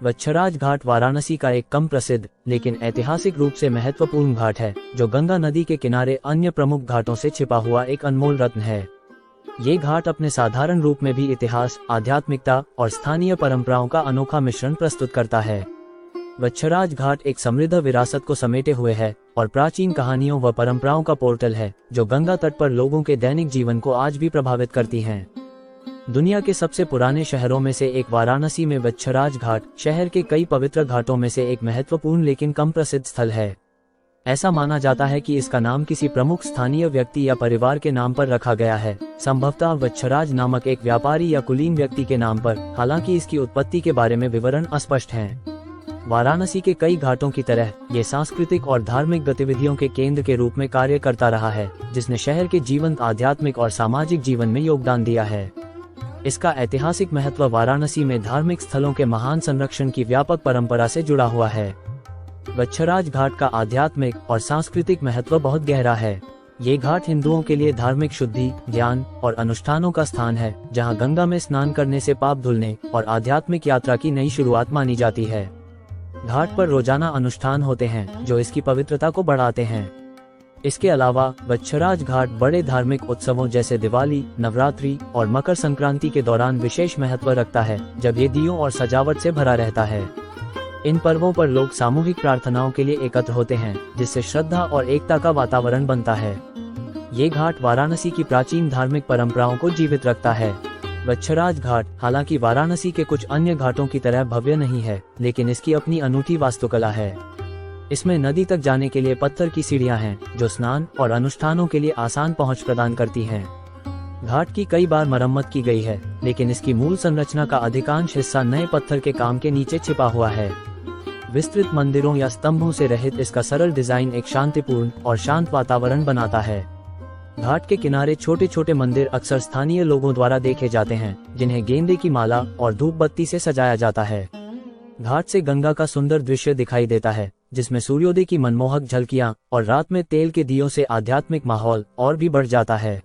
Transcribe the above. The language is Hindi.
वच्छराज घाट वाराणसी का एक कम प्रसिद्ध लेकिन ऐतिहासिक रूप से महत्वपूर्ण घाट है, जो गंगा नदी के किनारे अन्य प्रमुख घाटों से छिपा हुआ एक अनमोल रत्न है। ये घाट अपने साधारण रूप में भी इतिहास, आध्यात्मिकता और स्थानीय परंपराओं का अनोखा मिश्रण प्रस्तुत करता है। वच्छराज घाट एक समृद्ध विरासत को समेटे हुए है और प्राचीन कहानियों व परंपराओं का पोर्टल है, जो गंगा तट पर लोगों के दैनिक जीवन को आज भी प्रभावित करती हैं। दुनिया के सबसे पुराने शहरों में से एक वाराणसी में वच्छराज घाट शहर के कई पवित्र घाटों में से एक महत्वपूर्ण लेकिन कम प्रसिद्ध स्थल है। ऐसा माना जाता है कि इसका नाम किसी प्रमुख स्थानीय व्यक्ति या परिवार के नाम पर रखा गया है, संभवतः वच्छराज नामक एक व्यापारी या कुलीन व्यक्ति के नाम पर, हालांकि इसकी उत्पत्ति के बारे में विवरण अस्पष्ट हैं। वाराणसी के कई घाटों की तरह ये सांस्कृतिक और धार्मिक गतिविधियों के केंद्र के रूप में कार्य करता रहा है, जिसने शहर के जीवंत आध्यात्मिक और सामाजिक जीवन में योगदान दिया है। इसका ऐतिहासिक महत्व वाराणसी में धार्मिक स्थलों के महान संरक्षण की व्यापक परंपरा से जुड़ा हुआ है। वच्छराज घाट का आध्यात्मिक और सांस्कृतिक महत्व बहुत गहरा है। ये घाट हिंदुओं के लिए धार्मिक शुद्धि, ज्ञान और अनुष्ठानों का स्थान है, जहां गंगा में स्नान करने से पाप धुलने और आध्यात्मिक यात्रा की नई शुरुआत मानी जाती है। घाट पर रोजाना अनुष्ठान होते हैं जो इसकी पवित्रता को बढ़ाते हैं। इसके अलावा वच्छराज घाट बड़े धार्मिक उत्सवों जैसे दिवाली, नवरात्रि और मकर संक्रांति के दौरान विशेष महत्व रखता है, जब ये दियों और सजावट से भरा रहता है। इन पर्वों पर लोग सामूहिक प्रार्थनाओं के लिए एकत्र होते हैं, जिससे श्रद्धा और एकता का वातावरण बनता है। ये घाट वाराणसी की प्राचीन धार्मिक परंपराओं को जीवित रखता है। वच्छराज घाट हालांकि वाराणसी के कुछ अन्य घाटों की तरह भव्य नहीं है, लेकिन इसकी अपनी अनूठी वास्तुकला है। इसमें नदी तक जाने के लिए पत्थर की सीढ़ियां हैं, जो स्नान और अनुष्ठानों के लिए आसान पहुंच प्रदान करती हैं। घाट की कई बार मरम्मत की गई है, लेकिन इसकी मूल संरचना का अधिकांश हिस्सा नए पत्थर के काम के नीचे छिपा हुआ है। विस्तृत मंदिरों या स्तंभों से रहित इसका सरल डिजाइन एक शांतिपूर्ण और शांत वातावरण बनाता है। घाट के किनारे छोटे छोटे मंदिर अक्सर स्थानीय लोगों द्वारा देखे जाते हैं, जिन्हें गेंदे की माला और धूप बत्ती से सजाया जाता है। घाट से गंगा का सुंदर दृश्य दिखाई देता है, जिसमें सूर्योदय की मनमोहक झलकियां और रात में तेल के दियों से आध्यात्मिक माहौल और भी बढ़ जाता है।